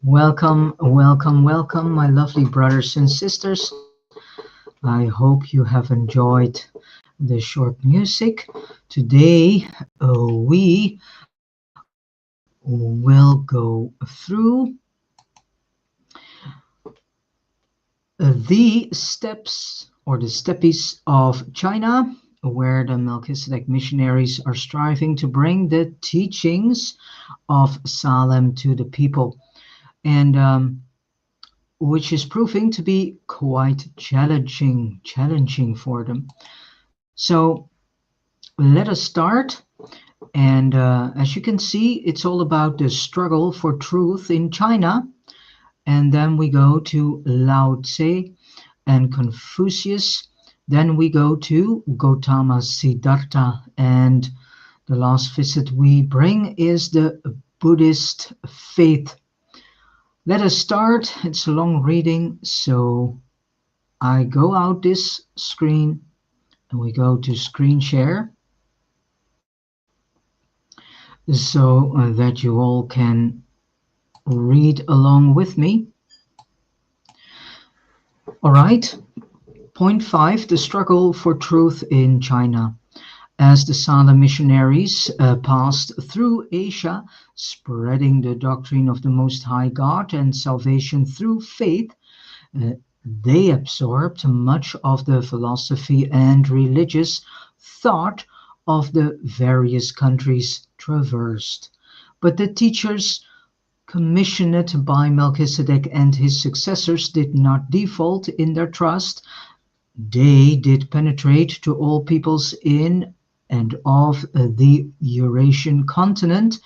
Welcome, welcome, welcome, my lovely brothers and sisters. I hope you have enjoyed the short music. Today, we will go through the steps or the steppes of China, where the Melchizedek missionaries are striving to bring the teachings of Salem to the people. And which is proving to be quite challenging for them. So let us start. And as you can see, it's all about the struggle for truth in China. And then we go to Lao Tse and Confucius. Then we go to Gautama Siddhartha. And the last visit we bring is the Buddhist faith. Let us start. It's a long reading, so I go out this screen and we go to screen share so that you all can read along with me. All right. Point 5, the struggle for truth in China. As the Salem missionaries passed through Asia, spreading the doctrine of the Most High God and salvation through faith, uh, they absorbed much of the philosophy and religious thought of the various countries traversed. But the teachers commissioned by Melchizedek and his successors did not default in their trust. They did penetrate to all peoples in and of the Eurasian continent,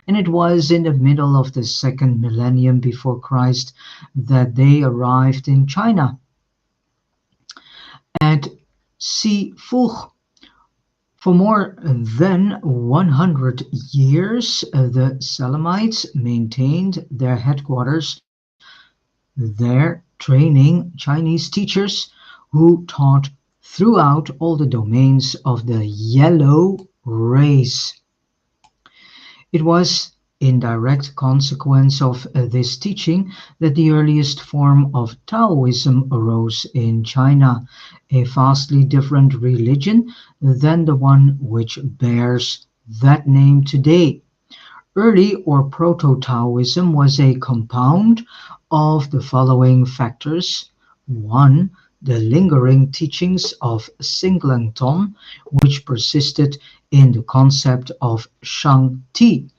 and it was in the middle of the second millennium before Christ that they arrived in China. At Sifuch, for more than 100 years, the Selamites maintained their headquarters there, training Chinese teachers who taught throughout all the domains of the yellow race. It was in direct consequence of this teaching that the earliest form of Taoism arose in China, a vastly different religion than the one which bears that name today. Early or Proto-Taoism was a compound of the following factors. 1. The lingering teachings of Singleton, which persisted in the concept of Shang-Ti,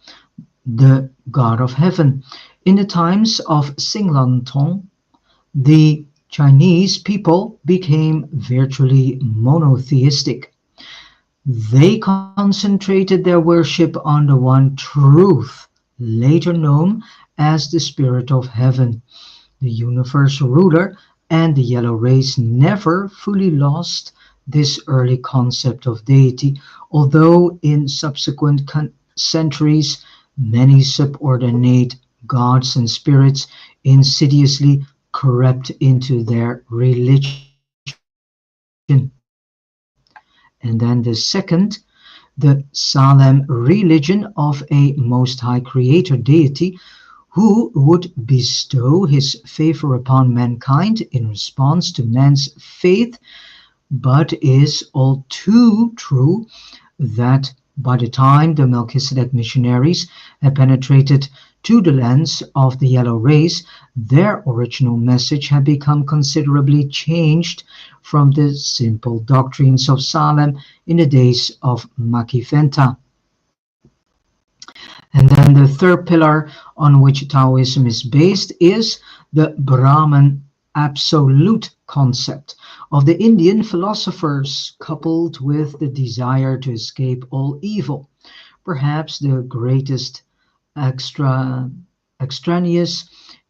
the God of Heaven. In the times of Singleton, the Chinese people became virtually monotheistic. They concentrated their worship on the one truth, later known as the Spirit of Heaven, the universal ruler, and the yellow race never fully lost this early concept of deity, although in subsequent centuries many subordinate gods and spirits insidiously crept into their religion. And then the second, the Salem religion of a Most High Creator deity who would bestow his favor upon mankind in response to man's faith, but is all too true that by the time the Melchizedek missionaries had penetrated to the lands of the yellow race, their original message had become considerably changed from the simple doctrines of Salem in the days of Makiventa. And then the third pillar on which Taoism is based is the Brahman absolute concept of the Indian philosophers, coupled with the desire to escape all evil. Perhaps the greatest extraneous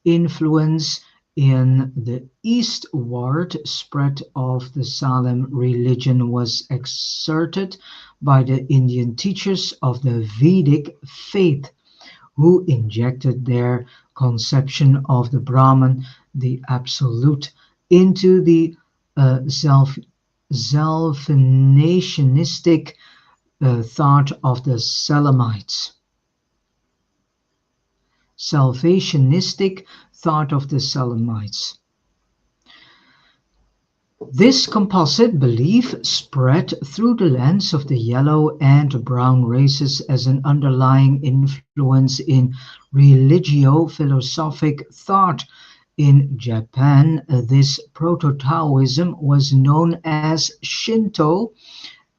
influence in the eastward spread of the Salem religion was exerted by the Indian teachers of the Vedic faith, who injected their conception of the Brahman, the absolute, into the self-nationistic thought of the Selamites. salvationistic thought of the Selemites. This composite belief spread through the lands of the yellow and brown races as an underlying influence in religio-philosophic thought. In Japan, this proto-Taoism was known as Shinto,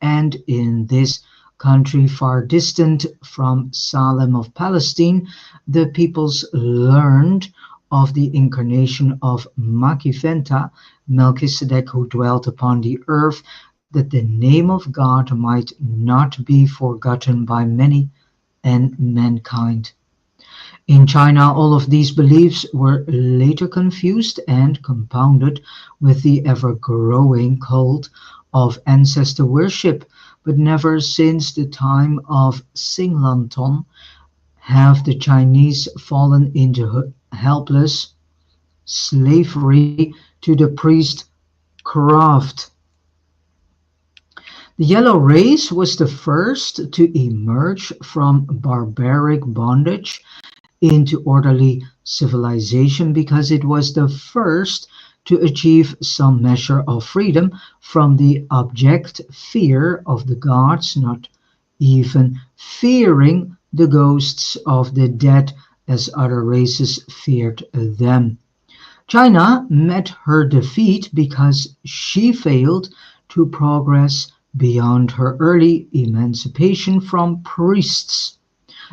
and in this country far distant from Salem of Palestine, the peoples learned of the incarnation of Makifenta, Melchizedek, who dwelt upon the earth, that the name of God might not be forgotten by many and mankind. In China, all of these beliefs were later confused and compounded with the ever-growing cult of ancestor worship, but never since the time of Xinglanton have the Chinese fallen into helpless slavery to the priest craft. The yellow race was the first to emerge from barbaric bondage into orderly civilization because it was the first to achieve some measure of freedom from the abject fear of the gods, not even fearing the ghosts of the dead as other races feared them. China met her defeat because she failed to progress beyond her early emancipation from priests.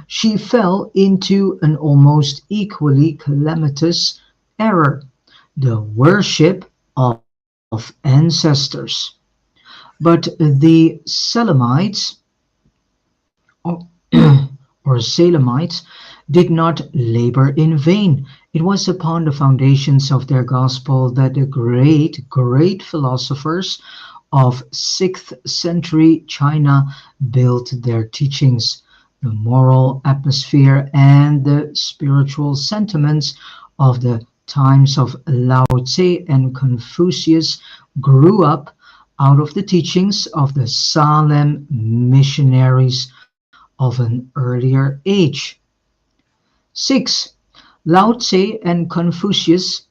She fell into an almost equally calamitous error, the worship of ancestors. But the Selemites, or, or Salemites, did not labor in vain. It was upon the foundations of their gospel that the great philosophers of 6th century China built their teachings. The moral atmosphere and the spiritual sentiments of the times of Lao Tse and Confucius grew up out of the teachings of the Salem missionaries of an earlier age. 6. Lao Tse and Confucius,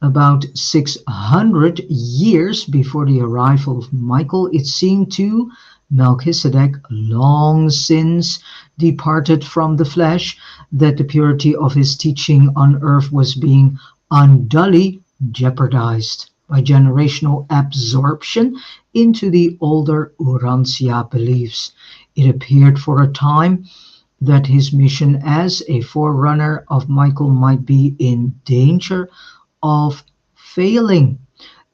about 600 years before the arrival of Michael, it seemed to Melchizedek, long since departed from the flesh, that the purity of his teaching on earth was being unduly jeopardized by generational absorption into the older Urantia beliefs. It appeared for a time that his mission as a forerunner of Michael might be in danger of failing.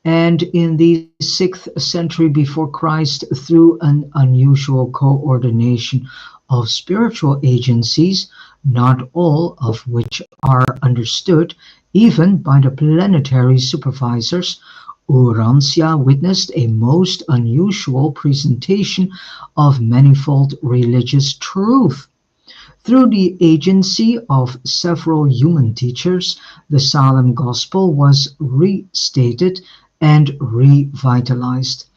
And in the 6th century before Christ, through an unusual coordination of spiritual agencies, not all of which are understood even by the planetary supervisors, Urantia witnessed a most unusual presentation of manifold religious truth. Through the agency of several human teachers, the Salem Gospel was restated and revitalized.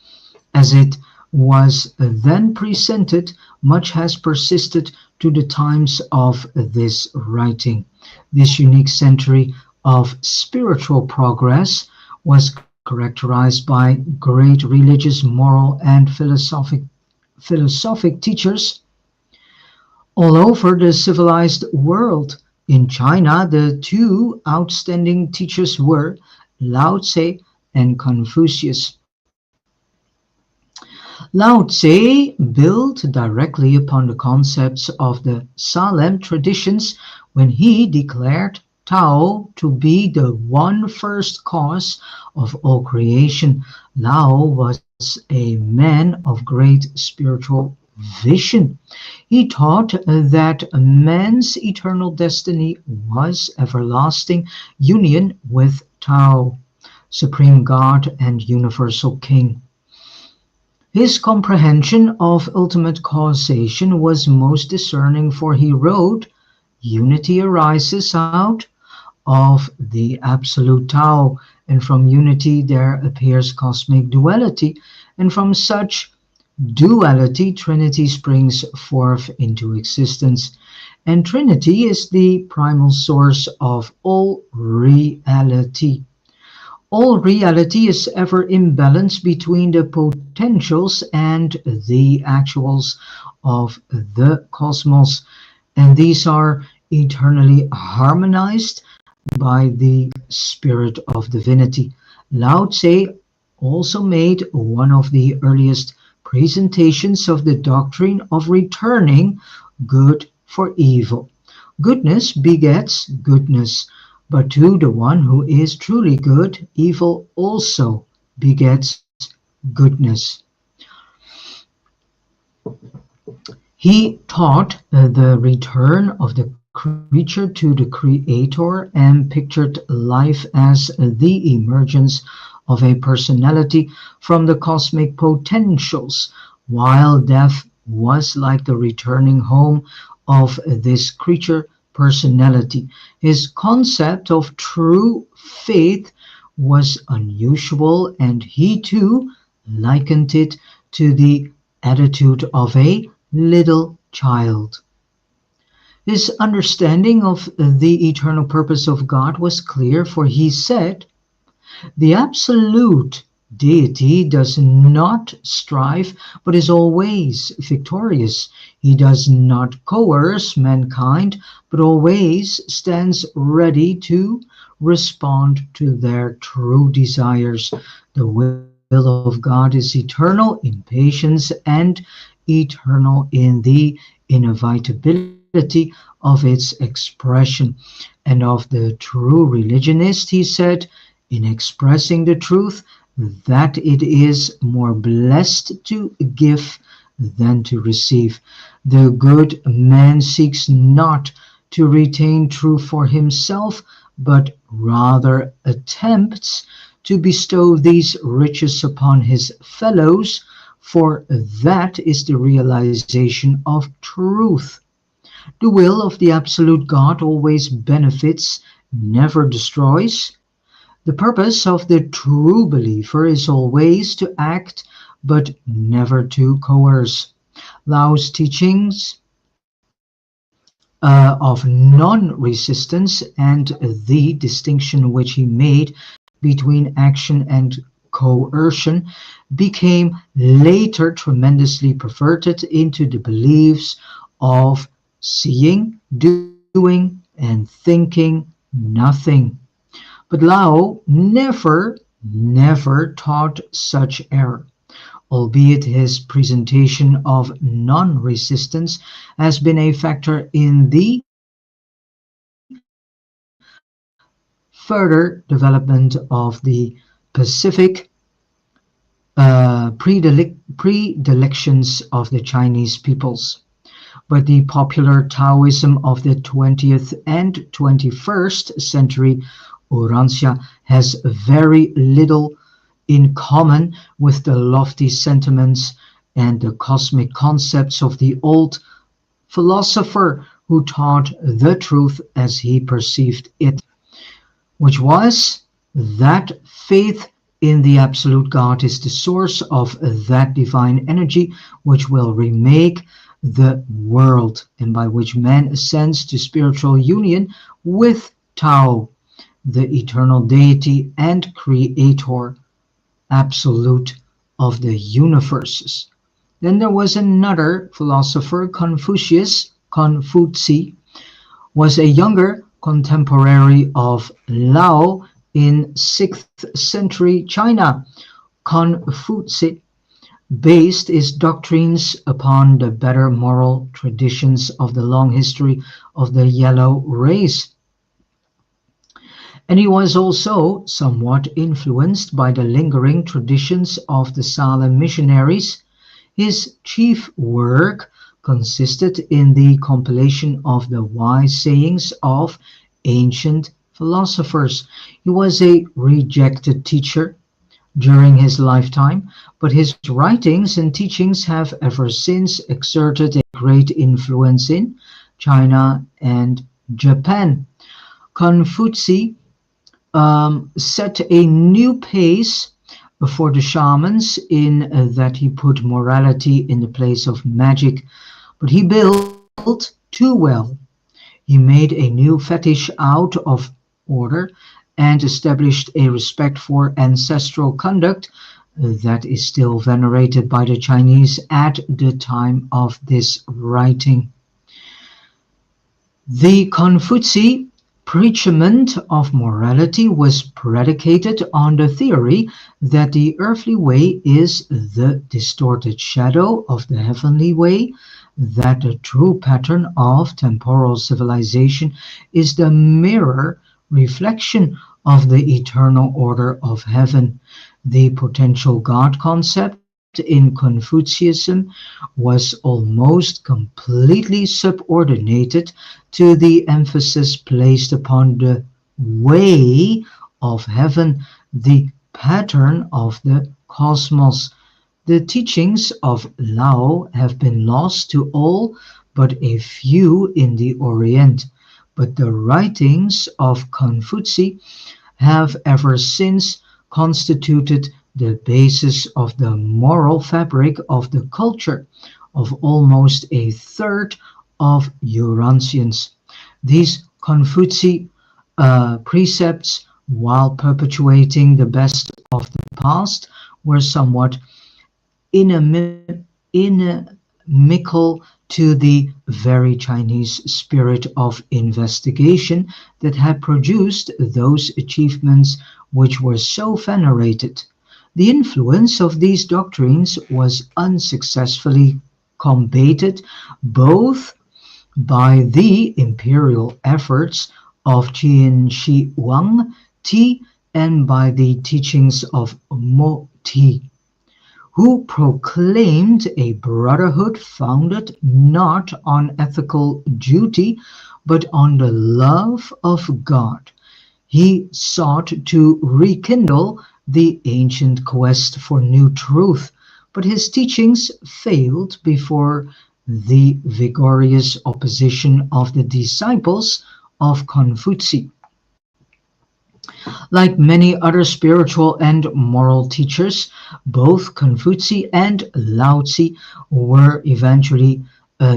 As it was then presented, much has persisted to the times of this writing. This unique century of spiritual progress was characterized by great religious, moral, and philosophic teachers all over the civilized world. In China, the two outstanding teachers were Lao Tse and Confucius. Lao Tse built directly upon the concepts of the Salem traditions when he declared Tao to be the one first cause of all creation. Lao was a man of great spiritual vision. He taught that man's eternal destiny was everlasting union with Tao, Supreme God and Universal King. His comprehension of ultimate causation was most discerning, for he wrote, "Unity arises out of the absolute Tao, and from unity there appears cosmic duality, and from such duality Trinity springs forth into existence." And Trinity is the primal source of all reality. All reality is ever in balance between the potentials and the actuals of the cosmos, and these are eternally harmonized by the spirit of divinity. Lao Tse also made one of the earliest presentations of the doctrine of returning good for evil. Goodness begets goodness, but to the one who is truly good, evil also begets goodness. He taught the return of the creature to the Creator and pictured life as the emergence of a personality from the cosmic potentials, while death was like the returning home of this creature personality. His concept of true faith was unusual, and he too likened it to the attitude of a little child. His understanding of the eternal purpose of God was clear, for he said, "The absolute deity does not strive, but is always victorious. He does not coerce mankind, but always stands ready to respond to their true desires. The will of God is eternal in patience and eternal in the inevitability of its expression." And of the true religionist, he said, "In expressing the truth, that it is more blessed to give than to receive. The good man seeks not to retain truth for himself, but rather attempts to bestow these riches upon his fellows, for that is the realization of truth. The will of the absolute God always benefits, never destroys. The purpose of the true believer is always to act, but never to coerce." Lao's teachings of non-resistance and the distinction which he made between action and coercion became later tremendously perverted into the beliefs of seeing, doing, and thinking nothing. But Lao never taught such error, albeit his presentation of non-resistance has been a factor in the further development of the Pacific predilections of the Chinese peoples. But the popular Taoism of the 20th and 21st century, Urantia, has very little in common with the lofty sentiments and the cosmic concepts of the old philosopher who taught the truth as he perceived it, which was that faith in the absolute God is the source of that divine energy which will remake the world, and by which man ascends to spiritual union with Tao, the eternal deity and creator absolute of the universes. Then there was another philosopher, Confucius was a younger contemporary of Lao in 6th century China. Confucius based his doctrines upon the better moral traditions of the long history of the yellow race. And he was also somewhat influenced by the lingering traditions of the Salem missionaries. His chief work consisted in the compilation of the wise sayings of ancient philosophers. He was a rejected teacher during his lifetime, but his writings and teachings have ever since exerted a great influence in China and Japan. Confucius set a new pace for the shamans in that he put morality in the place of magic, but he built too well He made a new fetish out of order and established a respect for ancestral conduct that is still venerated by the Chinese at the time of this writing. The Confucian preachment of morality was predicated on the theory that the earthly way is the distorted shadow of the heavenly way, that the true pattern of temporal civilization is the mirror reflection of the eternal order of heaven. The potential God concept in Confucianism was almost completely subordinated to the emphasis placed upon the way of heaven, the pattern of the cosmos. The teachings of Lao have been lost to all but a few in the Orient, but the writings of Confucius have ever since constituted the basis of the moral fabric of the culture of almost a third of Eurasians. These Confucian precepts, while perpetuating the best of the past, were somewhat inimical to the very Chinese spirit of investigation that had produced those achievements which were so venerated. The influence of these doctrines was unsuccessfully combated both by the imperial efforts of Qin Shi Huang Ti and by the teachings of Mo Ti, who proclaimed a brotherhood founded not on ethical duty but on the love of God. He sought to rekindle the ancient quest for new truth, but his teachings failed before the vigorous opposition of the disciples of Confucius. Like many other spiritual and moral teachers, both Confucius and Lao Tzu were eventually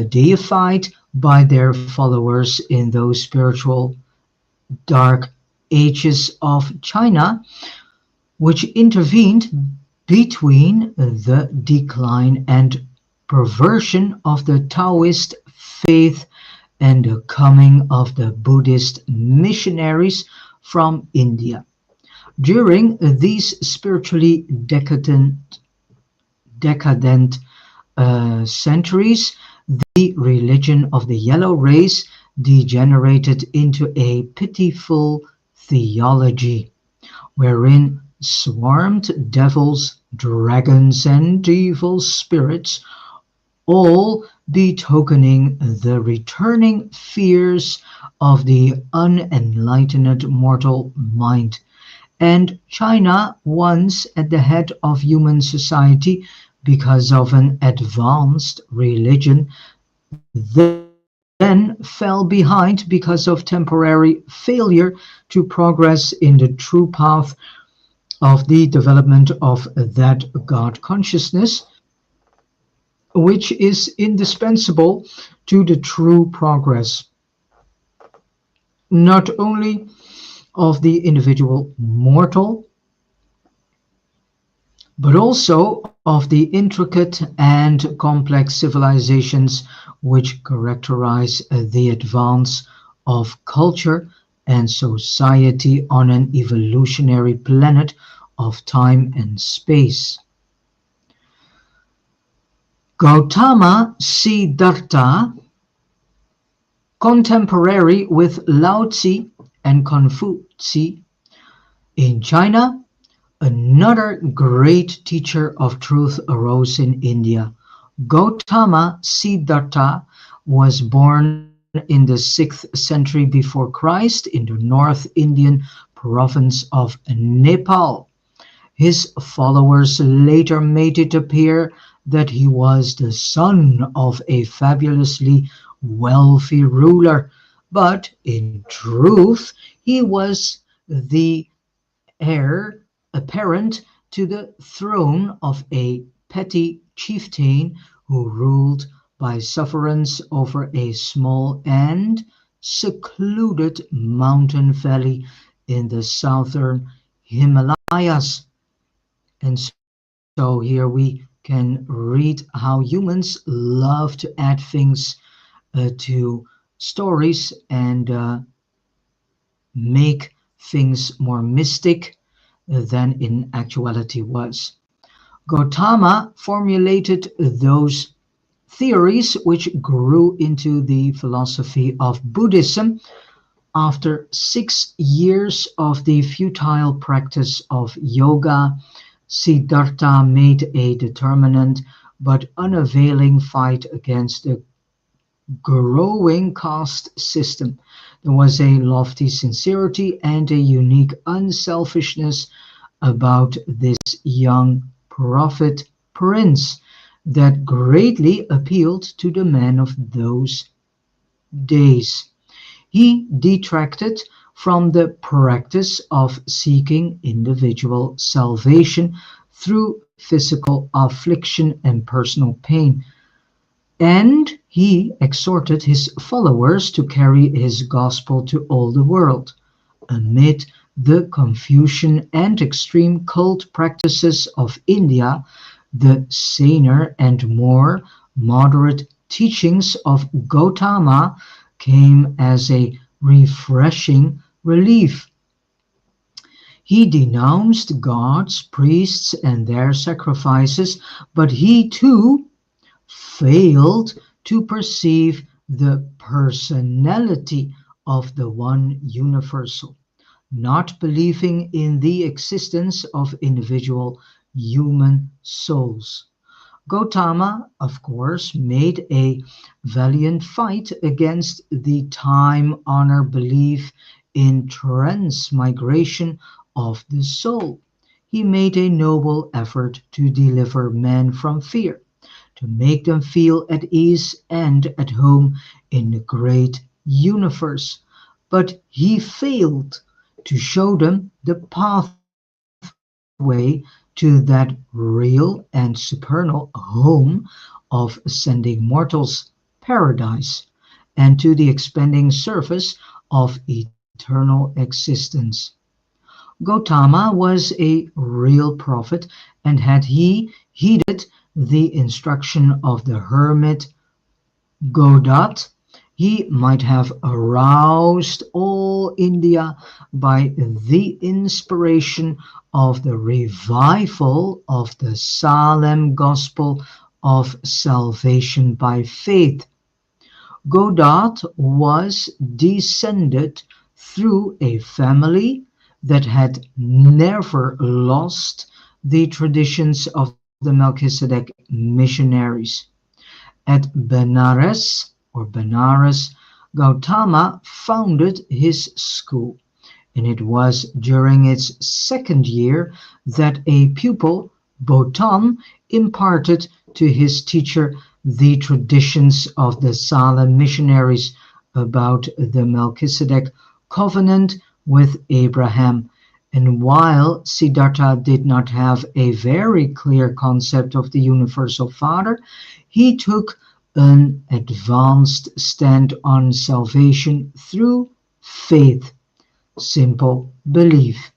deified by their followers in those spiritual dark ages of China, which intervened between the decline and perversion of the Taoist faith and the coming of the Buddhist missionaries from India. During these spiritually decadent centuries, the religion of the yellow race degenerated into a pitiful theology, wherein swarmed devils, dragons, and evil spirits, all betokening the returning fears of the unenlightened mortal mind. And China, once at the head of human society because of an advanced religion, then fell behind because of temporary failure to progress in the true path of the development of that God consciousness, which is indispensable to the true progress, not only of the individual mortal, but also of the intricate and complex civilizations which characterize the advance of culture and society on an evolutionary planet of time and space. Gautama Siddhartha, contemporary with Lao Tzu and Confucius in China, another great teacher of truth arose in India. Gautama Siddhartha was born in the 6th century before Christ in the North Indian province of Nepal. His followers later made it appear that he was the son of a fabulously wealthy ruler, but in truth he was the heir apparent to the throne of a petty chieftain who ruled by sufferance over a small and secluded mountain valley in the southern Himalayas. And so here we can read how humans love to add things to stories and make things more mystic than in actuality was. Gautama formulated those theories which grew into the philosophy of Buddhism. After 6 years of the futile practice of yoga, Siddhartha made a determined but unavailing fight against the growing caste system. There was a lofty sincerity and a unique unselfishness about this young prophet prince that greatly appealed to the men of those days. He detracted from the practice of seeking individual salvation through physical affliction and personal pain, and he exhorted his followers to carry his gospel to all the world. Amid the confusion and extreme cult practices of India, the saner and more moderate teachings of Gautama came as a refreshing relief. He denounced gods, priests, and their sacrifices, but he too failed to perceive the personality of the one universal, not believing in the existence of individual human souls. Gautama, of course, made a valiant fight against the time-honored belief in transmigration of the soul. He made a noble effort to deliver men from fear, to make them feel at ease and at home in the great universe. But he failed to show them the pathway to that real and supernal home of ascending mortals, paradise, and to the expanding surface of eternal existence. Gautama was a real prophet, and had he heeded the instruction of the hermit Godot, he might have aroused all India by the inspiration of the revival of the Salem gospel of salvation by faith. Godot was descended through a family that had never lost the traditions of the Melchizedek missionaries. At Benares, Gautama founded his school, and it was during its second year that a pupil, Botan, imparted to his teacher the traditions of the Salem missionaries about the Melchizedek covenant with Abraham. And while Siddhartha did not have a very clear concept of the universal Father, he took an advanced stand on salvation through faith, simple belief.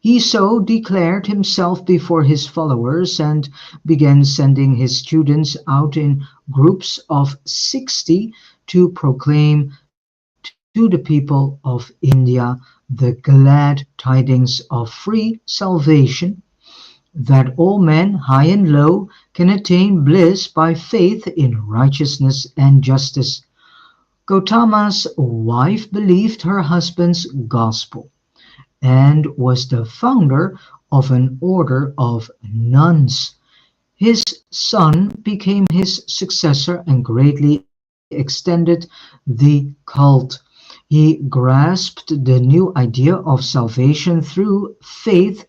He so declared himself before his followers and began sending his students out in groups of 60 to proclaim to the people of India the glad tidings of free salvation, that all men, high and low, can attain bliss by faith in righteousness and justice. Gautama's wife believed her husband's gospel and was the founder of an order of nuns. His son became his successor and greatly extended the cult. He grasped the new idea of salvation through faith,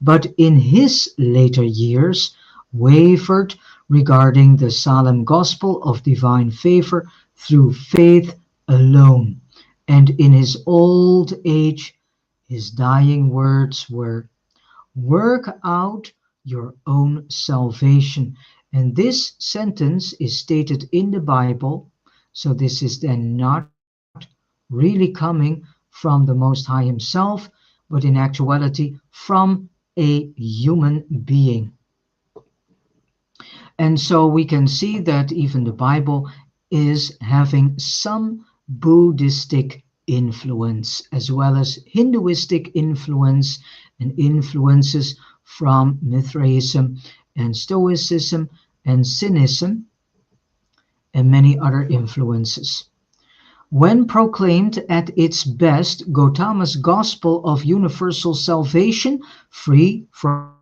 but in his later years wavered regarding the solemn gospel of divine favor through faith alone. And in his old age, his dying words were, "Work out your own salvation." And this sentence is stated in the Bible, so this is then not really coming from the Most High Himself, but in actuality from a human being. And so we can see that even the Bible is having some Buddhistic influence as well as Hinduistic influence and influences from Mithraism and Stoicism and Cynicism and many other influences. When proclaimed at its best, Gautama's gospel of universal salvation, free from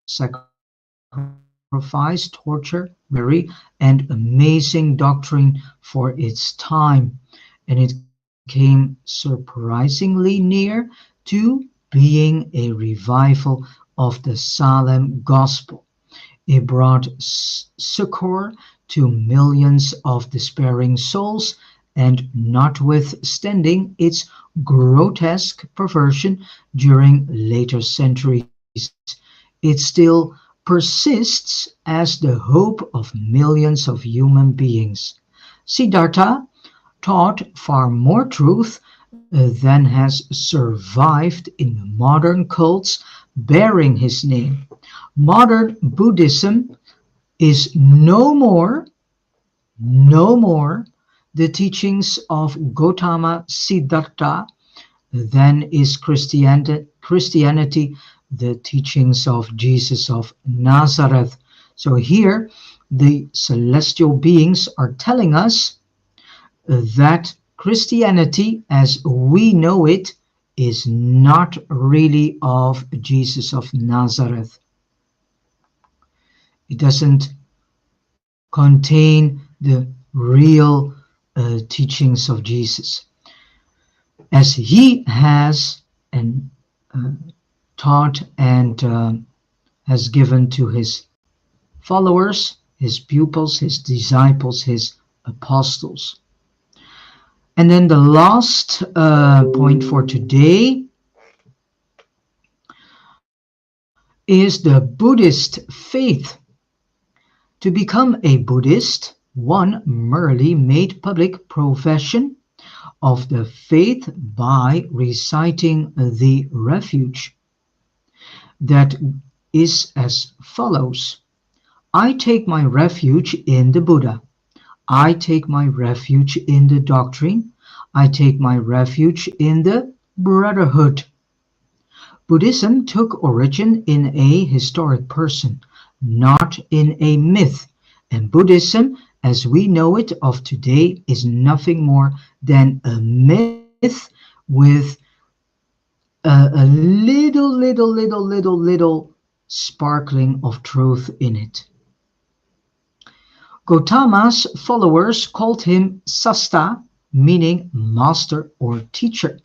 sacrifice, torture, misery, and amazing doctrine for its time. And it came surprisingly near to being a revival of the Salem gospel. It brought succor to millions of despairing souls, and notwithstanding its grotesque perversion during later centuries, it still persists as the hope of millions of human beings. Siddhartha taught far more truth than has survived in the modern cults bearing his name. Modern Buddhism is no more the teachings of Gautama Siddhartha than is Christianity the teachings of Jesus of Nazareth. So here the celestial beings are telling us that Christianity as we know it is not really of Jesus of Nazareth. It doesn't contain the real teachings of Jesus. As he has and taught and has given to his followers, his pupils, his disciples, his apostles. And then the last point for today is the Buddhist faith. To become a Buddhist, one merely made public profession of the faith by reciting the refuge that is as follows. I take my refuge in the Buddha. I take my refuge in the doctrine. I take my refuge in the brotherhood. Buddhism took origin in a historic person, not in a myth, and Buddhism, as we know it of today, is nothing more than a myth with a little sparkling of truth in it. Gautama's followers called him Sasta, meaning master or teacher.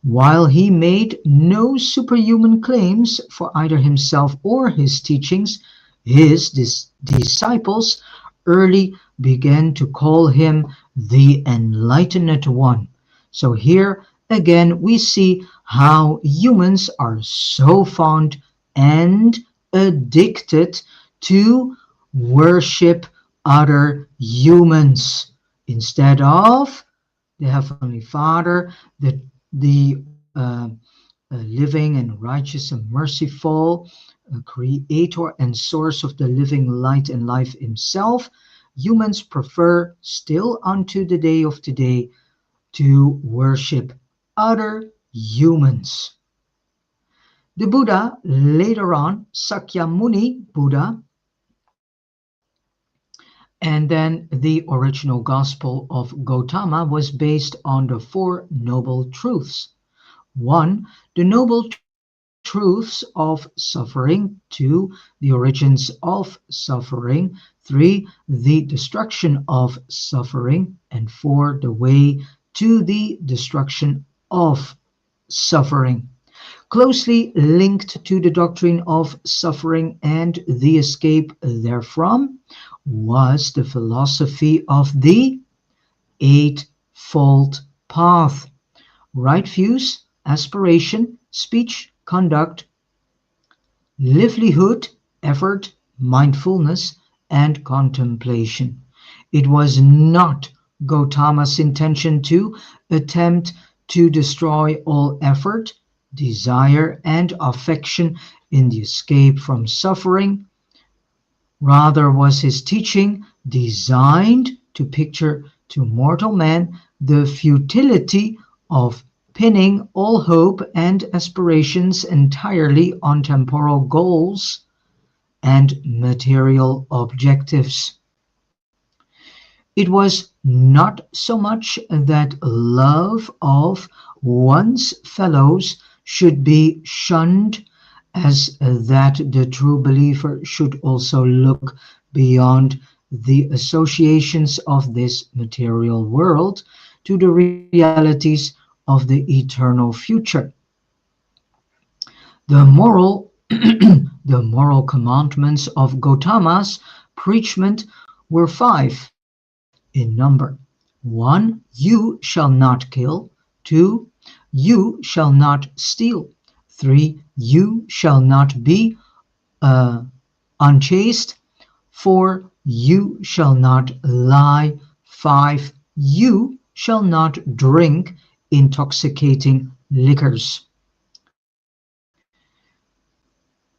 While he made no superhuman claims for either himself or his teachings, his disciples early began to call him the Enlightened One. So here again we see how humans are so fond and addicted to worship other humans instead of the Heavenly Father, the living and righteous and merciful creator and source of the living light and life himself. Humans prefer still unto the day of today to worship other humans. The Buddha, later on, Sakyamuni Buddha, and then the original gospel of Gautama was based on the four noble truths. 1. The noble truths of suffering. 2. The origins of suffering. 3. The destruction of suffering. And 4. The way to the destruction of suffering. Closely linked to the doctrine of suffering and the escape therefrom was the philosophy of the Eightfold Path. Right views, aspiration, speech, conduct, livelihood, effort, mindfulness, and contemplation. It was not Gautama's intention to attempt to destroy all effort, desire, and affection in the escape from suffering. Rather was his teaching designed to picture to mortal man the futility of pinning all hope and aspirations entirely on temporal goals and material objectives. It was not so much that love of one's fellows should be shunned as that the true believer should also look beyond the associations of this material world to the realities of the eternal future. The moral the moral commandments of Gautama's preachment were five in number. 1. You shall not kill. 2. You shall not steal. 3. You shall not be uh, unchaste. 4. You shall not lie. 5. You shall not drink intoxicating liquors.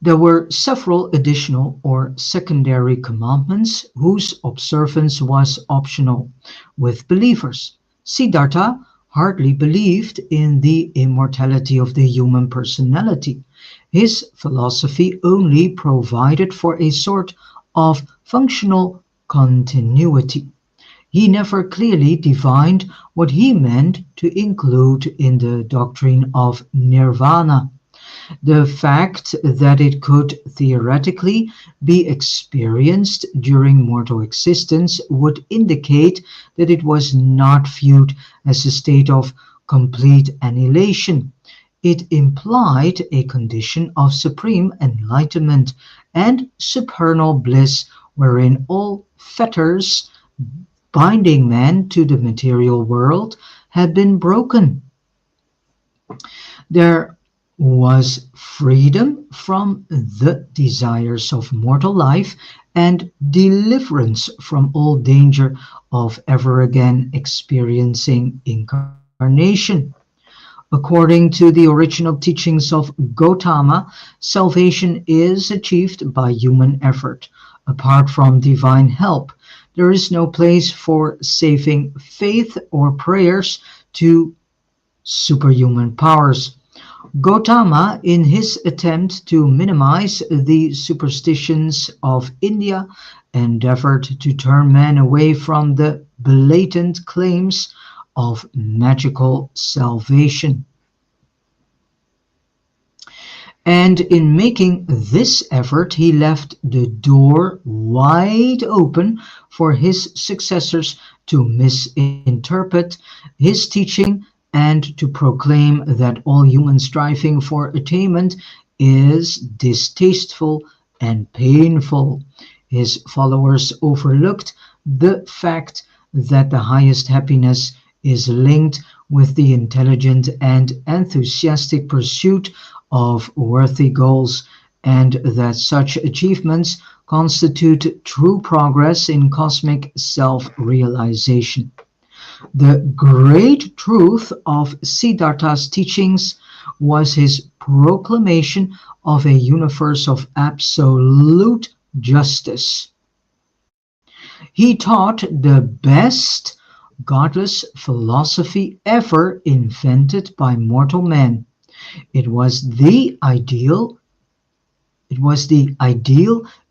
There were several additional or secondary commandments whose observance was optional with believers. Siddhartha hardly believed in the immortality of the human personality. His philosophy only provided for a sort of functional continuity. He never clearly defined what he meant to include in the doctrine of nirvana. The fact that it could theoretically be experienced during mortal existence would indicate that it was not viewed as a state of complete annihilation. It implied a condition of supreme enlightenment and supernal bliss wherein all fetters binding man to the material world had been broken. There was freedom from the desires of mortal life and deliverance from all danger of ever again experiencing incarnation. According to the original teachings of Gautama, salvation is achieved by human effort. Apart from divine help, there is no place for saving faith or prayers to superhuman powers. Gautama, in his attempt to minimize the superstitions of India, endeavored to turn man away from the blatant claims of magical salvation. And in making this effort, he left the door wide open for his successors to misinterpret his teaching and to proclaim that all human striving for attainment is distasteful and painful. His followers overlooked the fact that the highest happiness is linked with the intelligent and enthusiastic pursuit of worthy goals, and that such achievements constitute true progress in cosmic self-realization. The great truth of Siddhartha's teachings was his proclamation of a universe of absolute justice. He taught the best godless philosophy ever invented by mortal man. It was the ideal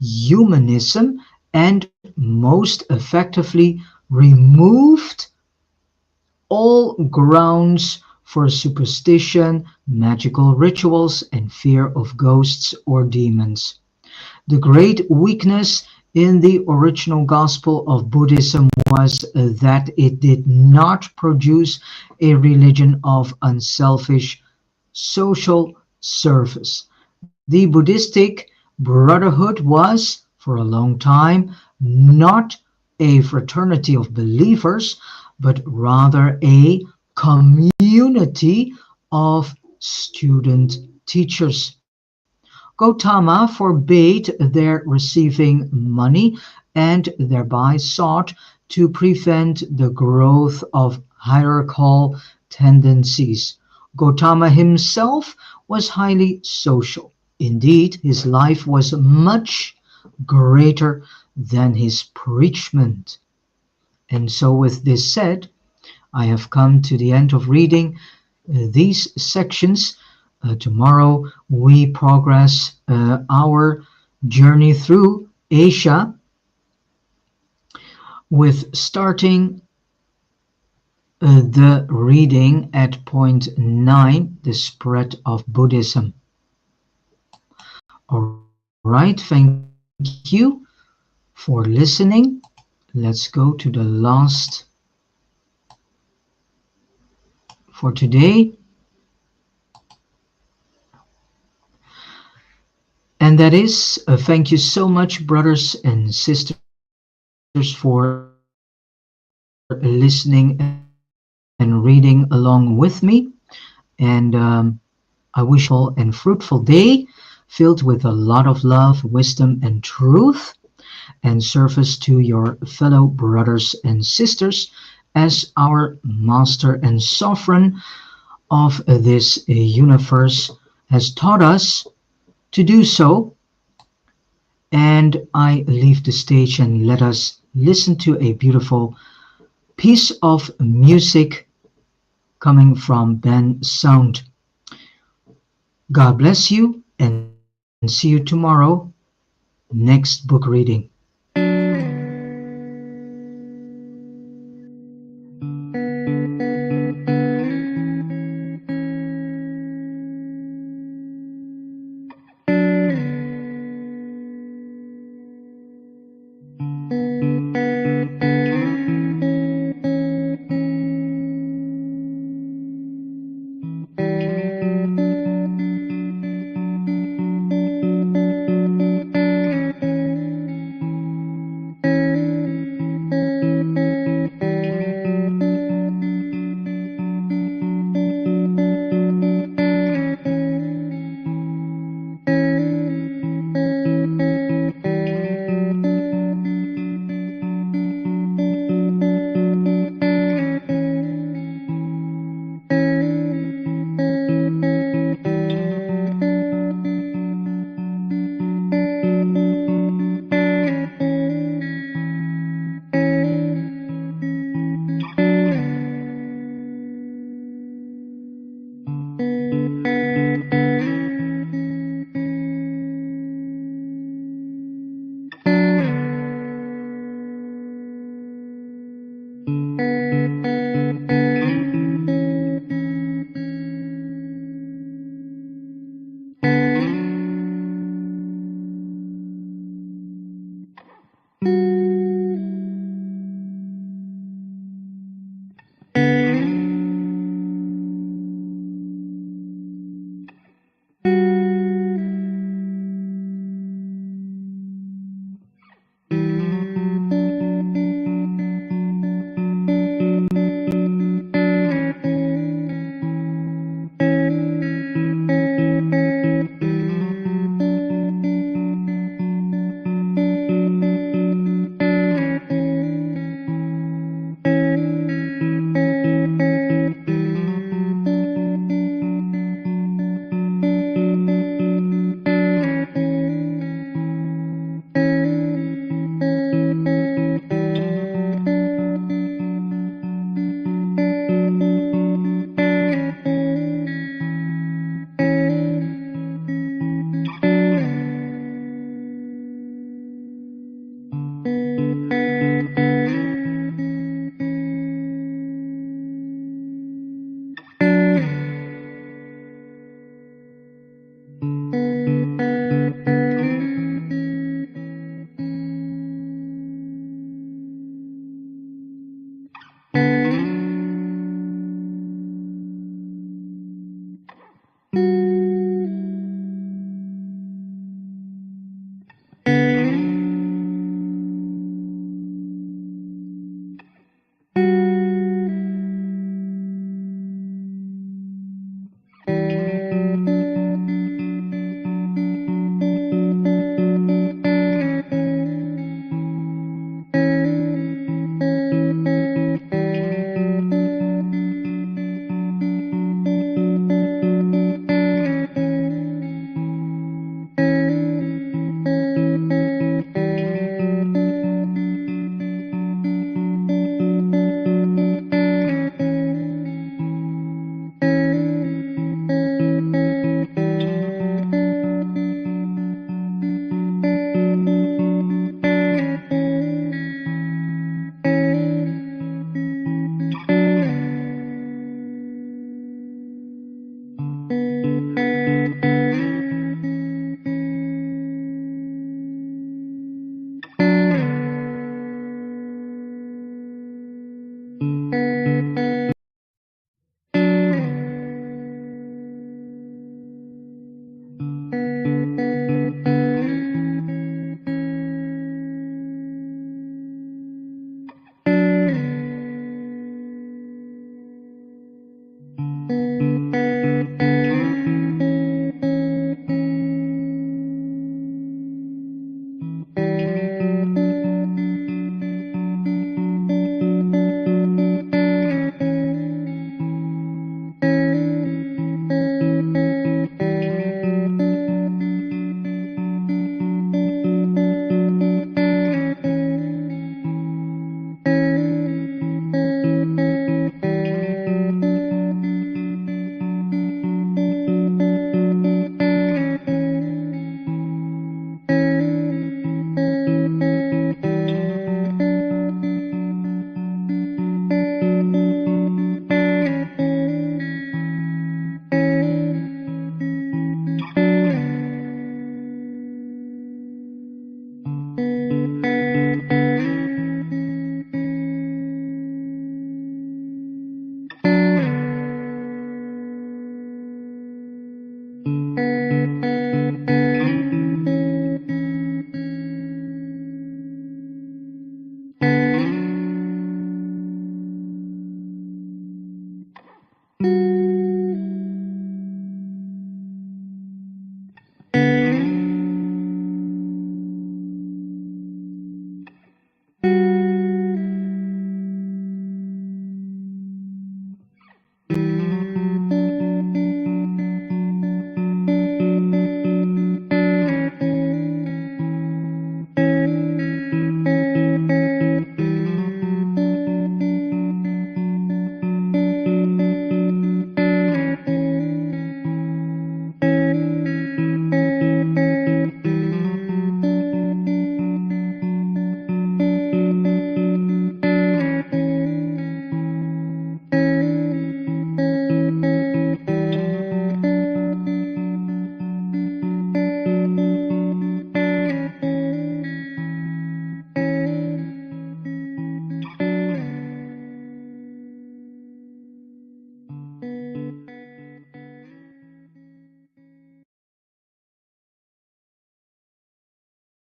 humanism and most effectively removed all grounds for superstition, magical rituals, and fear of ghosts or demons. The great weakness in the original gospel of Buddhism was that it did not produce a religion of unselfish social service. The Buddhistic Brotherhood was, for a long time, not a fraternity of believers, but rather a community of student teachers. Gautama forbade their receiving money and thereby sought to prevent the growth of hierarchical tendencies. Gautama himself was highly social. Indeed, his life was much greater than his preachment. And so, with this said, I have come to the end of reading these sections. Tomorrow we progress our journey through Asia with starting the reading at point 9, the spread of Buddhism. All right, thank you for listening. Let's go to the last for today, and that is thank you so much, brothers and sisters, for listening and reading along with me. And I wish you all a wonderful and fruitful day filled with a lot of love, wisdom, and truth, and service to your fellow brothers and sisters as our Master and Sovereign of this universe has taught us to do so. And I leave the stage and let us listen to a beautiful piece of music coming from Ben Sound. God bless you and see you tomorrow, next book reading.